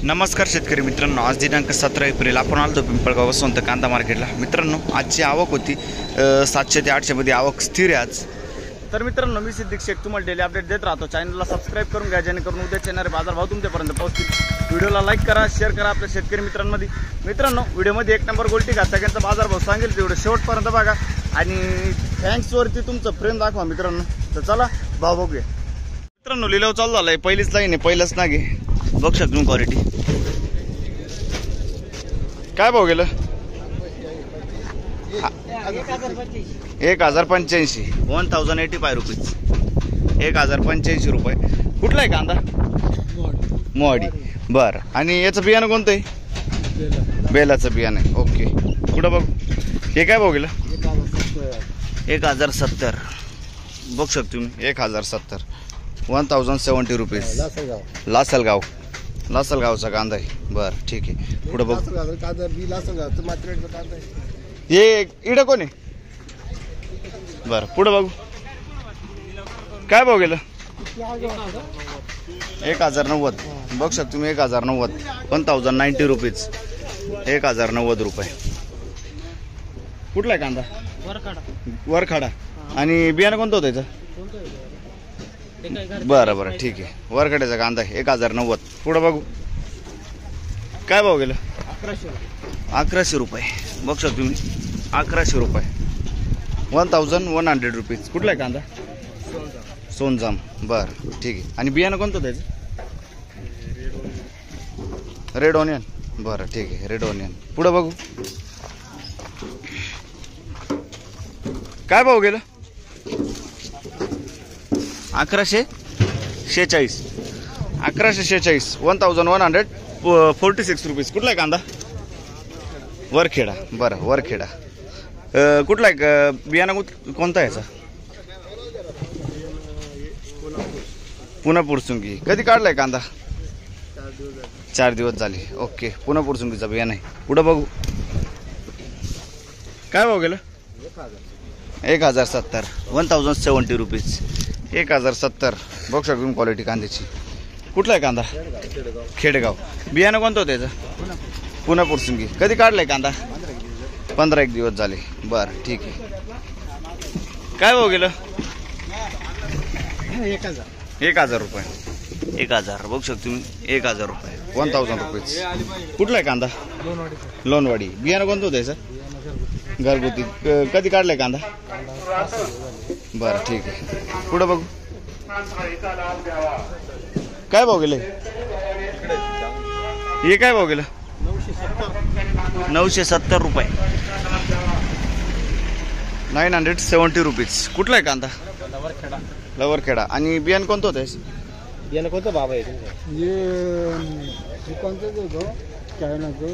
नमस्कार शेतकरी मित्रांनो, आज दिनांक 17 एप्रिल आपण आलो पिंपळगाव वसंत कांदा मार्केटला। मित्रांनो, आजची आवक होती 700 ते 800 मध्ये आवक स्थिर आहे आज। तर मित्रांनो, मी सिद्दीक शेख तुम्हाला डेली अपडेट देत राहतो। चॅनलला सबस्क्राइब करून घ्या जेणेकरून उद्या येणारे बाजारभाव तुमच्यापर्यंत पोहोचतील। व्हिडिओला लाईक करा, शेअर करा आपल्या शेतकरी मित्रांमध्ये। मित्रांनो, व्हिडिओमध्ये एक नंबर गोल्टी का सगळ्यांचा बाजारभाव सांगेल तेवढं शेवटपर्यंत बघा आणि थँक्सवरती तुमचं प्रेम दाखवा मित्रांनो। तर चला भाव बघूया। मित्रांनो, लिलाव चालू झालाय, पहिलीच लाईन आहे, पहिलाच नाग आहे, बघ शकतो क्वालिटी। काय भाव गेलं? 1085 1085 रुपीज, 1085 रुपये। कुठला आहे कांदा? मोहाडी। बर, आणि याचं बियाणं कोणतं आहे? बेलाचं बियाणं आहे। ओके, कुठं बघ, हे काय भाव गेलं? 1070 बघ शकतो तुम्ही, 1070 1070 रुपीज। लासलगाव, लासलगावचा कांदा आहे। बर, ठीक आहे, पुढे बघ। हे इडं कोण आहे? बर, पुढे बघू, काय भाव गेलं? 1090 बघ शकतो तुम्ही, 1090 1090 रुपीज, 1090 रुपये। कुठला आहे कांदा? वरखाडा। आणि बियाणं कोणतं होतं याचं? बरं बरं, ठीक आहे, वरखड्याचा कांदा आहे, 1090। पुढं बघू, काय भाव गेलं? 1100 रुपये बघ शकतो तुम्ही, 1100 रुपये, 1100 रुपीज। कुठला आहे कांदा? सोनजाम। बरं, ठीक आहे, आणि बियाणं कोणतं त्याचं? Red onion. बरं, ठीक आहे, रेड ऑनियन। पुढं बघू, काय भाव गेलं? 1146 1146 1146 रुपीज। कुठला आहे कांदा? वरखेडा। बरं, वरखेडा। कुठला आहे बियाणं कोणता याचा? पुन्हा पुरसुंगी। कधी काढलाय कांदा? 4 दिवस झाले। ओके, पुन्हा पुरसुंगीचा बियाणं आहे। पुढं बघू, काय भाव गेलं? 1070 1070 रुपीज, 1070 बघ शकतो तुम्ही क्वालिटी कांद्याची। कुठला आहे कांदा? खेडेगाव। बियाणं कोणतं होतं याचं? पुन्हा पुरसुंगी। कधी काढलाय कांदा? 15 दिवस झाले। बरं, ठीक आहे, काय भाव गेलं? 1000 रुपये, 1000 बघू शकतो तुम्ही, 1000 रुपये, 1000 रुपीज। कुठला आहे कांदा? लोणवाडी। बियाणं कोणतं होतं याचं? घरगुती। कधी काढलाय कांदा? बरं, ठीक आहे, पुढं बघू, काय भाव गेले? हे काय भाव गेलं? 970 रुपये, 970 रुपीज। कुठला आहे कांदा? लवरखेडा। आणि बियाणं कोणतं होतं? बियाणं कोणतं बाबा आहे?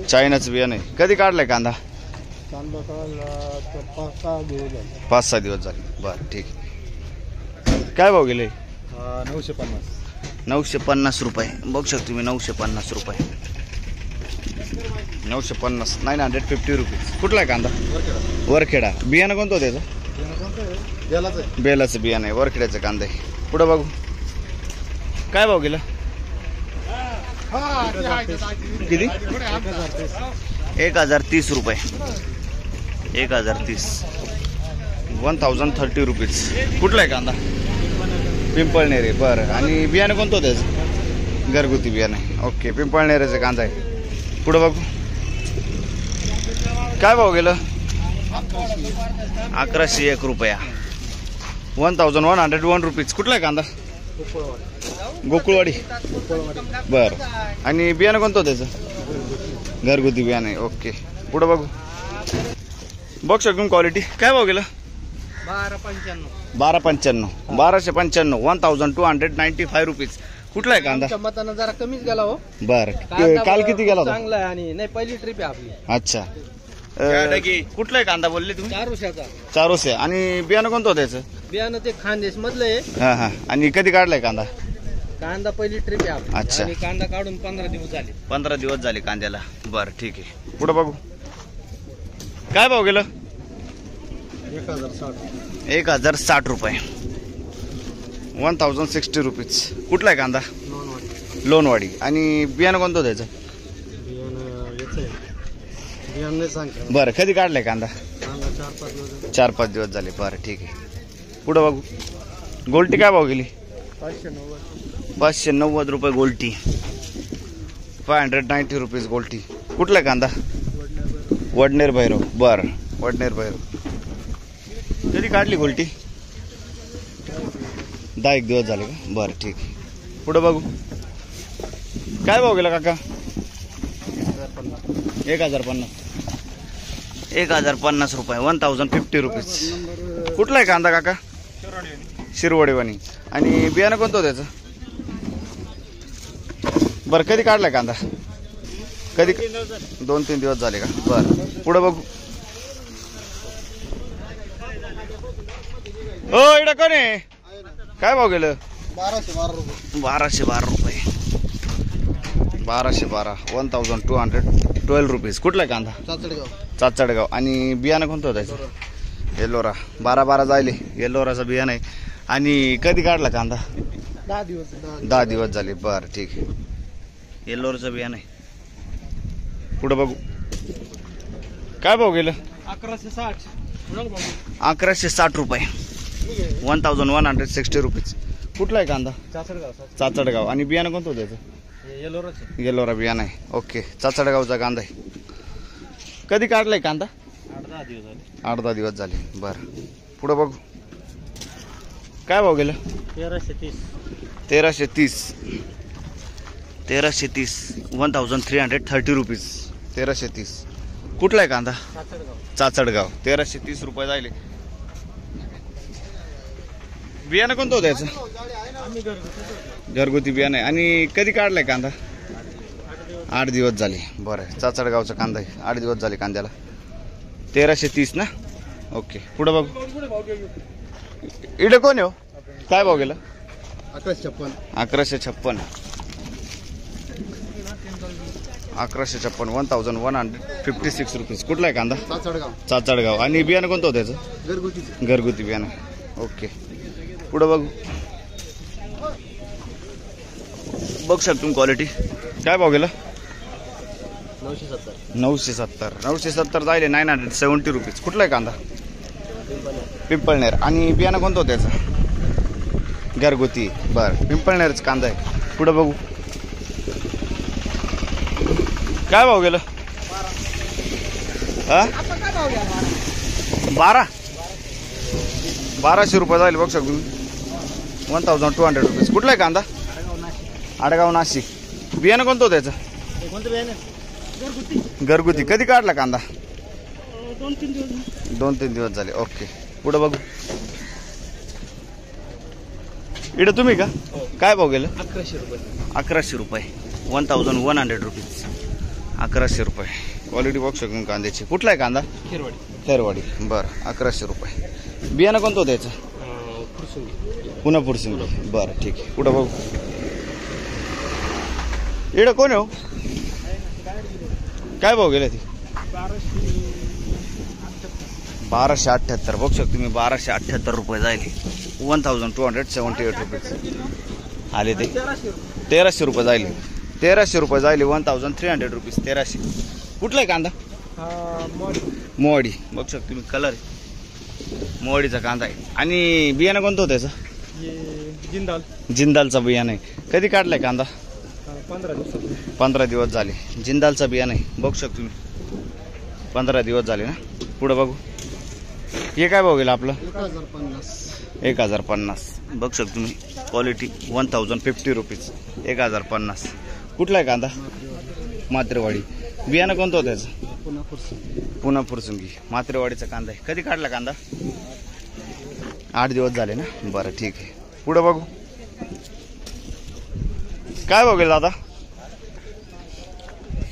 चायनाचं बियाणं आहे। कधी काढलाय कांदा? 5-6 दिवस झाले। बरं, ठीक आहे, काय भाव गेले? 950 रुपये बघू शकतो तुम्ही, 950 रुपये, 950 950 रुपीज। कुठला आहे कांदा? वरखेडा। बियाणं कोणतं होतं त्याचं? बेलाचं बियाणं आहे, वरखेड्याचं कांदा आहे। पुढं बघू, काय भाव गेलं? किती? 1030 रुपये, 1030 1030 रुपीज। कुठला आहे कांदा? पिंपळनेरे। बरं, आणि बियाणं कोणतं होतं त्याचं? घरगुती बियाणं आहे। ओके, पिंपळनेरेचा कांदा आहे। पुढं बघू, काय भाव गेलं? 1101 रुपया, 1101 रुपीज। कुठला आहे कांदा? गोकुळवाडी। बरं, आणि बियाणं कोणतं होतं त्याचं? घरगुती बियाणं आहे। ओके, पुढं बघू, बघ शकून क्वालिटी। काय भाव गेलं? 1295 1295 रुपीज। कुठला आहे कांदा? मतानं जरा कमीच गेला हो। बरं, काल किती गेला होता? चांगला आहे, आणि नाही पहिली ट्रिप आहे आपली। अच्छा, कुठला आहे कांदा बोलले तुम्ही? चारुशाचा। चारोसे। आणि बियाणं कोणतं होतं त्याचं? बियाणं ते खानदेश मधलं आहे। हां हां, आणि कधी काढलाय कांदा? कांदा पहिली ट्रिप आहे आपली। अच्छा, आणि कांदा काढून 15 दिवस झाले। 15 दिवस झाले कांद्याला। बरं, ठीक आहे, पुढं बघू, काय भाव गेलं? 1060 रुपये, 1060 रुपीज. कुठला आहे कांदा? लोणवाडी. आणि बियाणं कोणतं द्यायचं? बियाणं नाही सांगता. बरं, कधी काढलाय कांदा? 4-5 दिवस झाले. बरं ठीक आहे. पुढं बघू. गोल्टी काय भाव गेली? 590 रुपये गोल्टी. 590 रुपीज गोल्टी. कुठला कांदा? वडनेर भैरव. बरं, वडनेर भैरव. कधी काढली गोल्टी? 10-1 दिवस झाले का? बरं ठीक आहे. पुढं बघू. काय भाव गेला काका? 1050 रुपये. 1050 रुपीज. कुठला आहे कांदा काका? शिरवडेवानी. आणि बियाणं कोणतं त्याचं? बरं, कधी काढलाय कांदा? कधी? 2-3 दिवस झाले का? बरं, पुढं बघू. हो, इकडं कोण आहे? काय भाव गेलं? 1212 रुपये. 1212 रुपये. 1212. 1212 रुपीज. कुठला आहे कांदा? चाचडगाव. आणि बियाणं कोणतं त्याचं? येल्लोरा. 12 जायले. येल्लोराचं बियाणं आहे. आणि कधी काढला कांदा? 10 दिवस झाले. बरं ठीक आहे. येल्लोराचं बियाणं आहे. पुढं बघू. काय भाव गेलं? 1160 रुपये. 1160 रुपीज. कुठला आहे कांदा? चाचडगाव. आणि बियाणं कोणतं त्याचं? येल्लोरा बियाणं आहे. ओके, चाचडगावचा कांदा आहे. कधी काढलाय कांदा? 8-10 दिवस झाले. बरं, पुढं बघू. काय भाव गेलं? 1330. 1330. रुपीज. 1330. कुठला आहे कांदा? चाचडगाव. 1330 रुपये जायले. बियाणं कोणतं होतं याचं? घरगुती बियाणं आहे. आणि कधी काढलाय कांदा? 8 दिवस झाले. बरं, चाचडगावचा कांदा आहे. 8 दिवस झाले कांद्याला. 1330 ना? ओके, पुढं बघू. इकडे कोण आहे हो? काय भाव गेलं? 1156. 1156. 1156 रुपीज. कुठला आहे कांदा? चाचडगाव. आणि बियाणं कोणतं होतं त्याचं? घरगुती बियाणं. ओके, पुढं बघू. बघ शकतो तुम्ही क्वालिटी. काय भाव गेलं? 970 जायले. 970 रुपीज. कुठला आहे कांदा? पिंपळनेर. आणि बियाणं कोणतं होतं त्याचं? घरगुती. बरं, पिंपळनेरच कांदा आहे. पुढं बघू. काय भाव गेलं? 1200 रुपये जाईल. बघ शकतो तुम्ही. 1200 रुपीज. कुठला आहे कांदा? आडगाव, नाशिक. बियाणं कोणतं होतं त्याचं? घरगुती. कधी काढला कांदा? 2-3 दिवस झाले. ओके, पुढं बघू. इकडे तुम्ही का? काय भाव गेलं? 1100 रुपये. 1100 रुपीज. 1100 रुपये. क्वालिटी बघू शकतो कांद्याची. कुठला आहे कांदा? खेरवाडी. बरं, 1100 रुपये. बियाणं कोणतं होतं त्याचं? पुन्हा फुरसिंगी. बरं ठीक आहे. पुढं बघू. इकडं कोण आहे हो? काय भाव गेले ती? 1278. बघू शकतो तुम्ही. 1278 रुपये जायले. 1278 रुपीज आले ते. 1300 रुपये जायले. 1300 रुपये जायले. 1300 रुपीज. 1300. कुठला आहे कांदा? मोवाडी. बघू शकतो तुम्ही. कलर मोवाडीचा कांदा आहे. आणि बियाणं कोणतं होतं त्याचं? जिंदालचा बियाणं आहे. कधी काढलाय कांदा? 15 दिवस झाले. जिंदालचा बियाणं आहे. बघू शकतो तुम्ही. 15 दिवस झाले ना? पुढं बघू. हे काय भाव गेलं आपलं? 1050. बघू शकतो तुम्ही. Quality 1050 rupees. 1050. कुठला आहे कांदा? मात्रेवाडी. बियाणं कोणतं होतं त्याचं? पुन्हा फुरसुंगी. मात्रेवाडीचा कांदा आहे. कधी काढला कांदा? 8 दिवस झाले ना? बरं ठीक आहे. पुढं बघू. काय भाव गेलं दादा?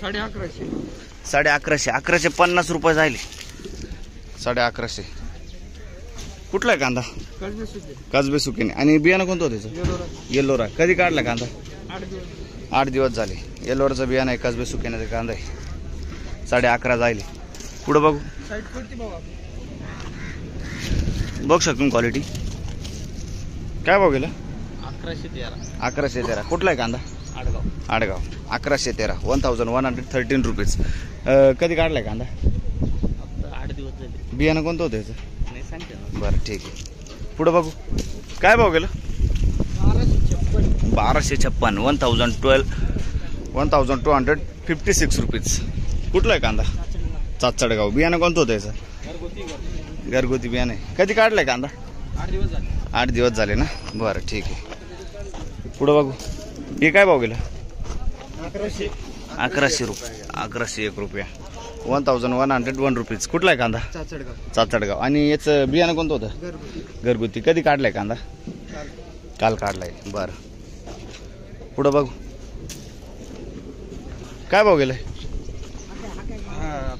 1150. 1150. 1150 रुपये जायले. 1150. कुठला आहे कांदा? कसबे सुकीने. आणि बियाणं कोणतं होतं त्याचं? येल्लोरा. कधी काढला कांदा? 8 दिवस झाले. येल्लोराचं बियाणं आहे. कसबे सुकीनेचा कांदा आहे. 1150 जायले. पुढं बघू. बघ शकतो क्वालिटी. काय भाव गेलं? 1113. 1113. कुठला आहे कांदा? आडगाव 1113 1113 रुपीज. कधी काढलाय कांदा? 8 दिवस झाले. बियाणं कोणतं होतं याचं? नाही सांगते ना. बरं ठीक आहे. पुढं बघू काय भाव गेलं? 1256 1256 रुपीज. कुठला आहे कांदा? चाचडगाव. बियाणं कोणतं होतं याचं? घरगुती बियाणं आहे. कधी काढलाय कांदा? 8 दिवस झाले. 8 दिवस झाले ना. बरं ठीक आहे. पुढं बघू हे काय भाव गेलं? 1100 रुपये. 1101 रुपया. 1101 रुपीज. कुठला आहे कांदा? चाचडगाव. आणि याचं बियाणं कोणतं होतं? घरगुती. कधी काढलाय कांदा? काल काढलाय. बरं पुढं बघू काय भाव गेलाय?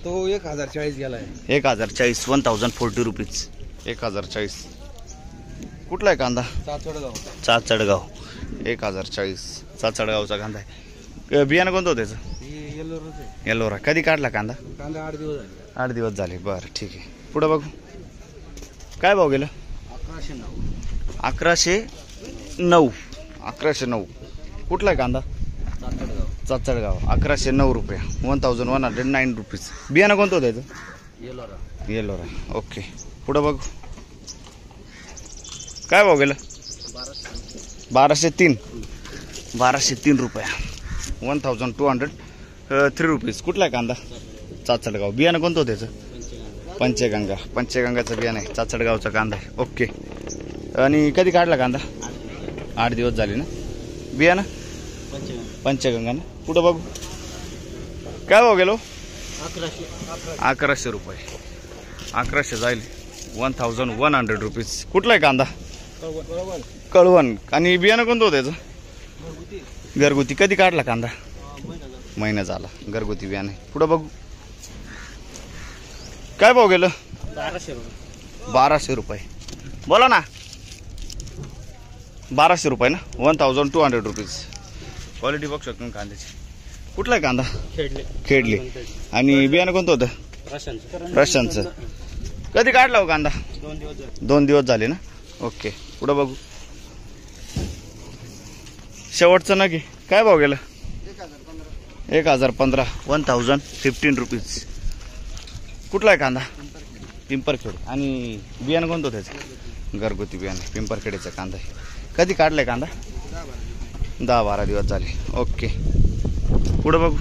तो 1040 गेलाय. 1040 1040 रुपीज. 1040. कुठला आहे कांदा? चाचडगाव. 1040 चाचडगावचा कांदा आहे. बियाणं कोणतं होतं त्याचं? येल्लोरा. कधी काढला कांदा? 8 दिवस झाले. 8 दिवस झाले. बरं ठीक आहे. पुढं बघू काय भाव गेलं? 1109. 1109. कुठला आहे कांदा? चाचडगाव. 1109 रुपये. 1109 रुपीज. बियाणं कोणतं होतं त्याचं? येल्लोरा. ओके. पुढं बघू काय भाव गेलं? 1203. 1203 रुपया. 1203 रुपीज. कुठला आहे कांदा? चाचडगाव. बियाणं कोणतं होतं त्याचं? पंचगंगा. पंचगंगाचं बियाणं आहे. चाचडगावचा कांदा आहे. ओके. आणि कधी काढला कांदा? 8 दिवस झाले ना. बियाणं पंचगंगा ना. पुढं बघू काय भाव गेलो? 1100 रुपये. 1100 जाईल. 1100 रुपीज. कुठला आहे कांदा? कळवण. आणि बियाणं कोणतं होतं त्याचं? घरगुती. कधी काढला कांदा? महिना झाला. घरगुती बियाणं आहे. पुढं बघू काय भाव गेलं? 1200 रुपये. बोला ना. 1200 रुपये ना. 1200 रुपीज. क्वालिटी बघू शकतो कांद्याची. कुठला आहे कांदा? खेडले. आणि बियाणं कोणतं होतं? रशांचं. कधी काढला हो कांदा? 2 दिवस झाले ना. ओके. पुढं बघू शेवटचं नक्की काय भाव गेलं? 1015. 1015 रुपीज. कुठला आहे कांदा? पिंपरखेड. आणि बियाणं कोणतं होतं त्याचं? घरगुती बियाणं. पिंपरखेडचा कांदा आहे. कधी काढलाय कांदा? 10-12 दिवस झाले. ओके. पुढं बघू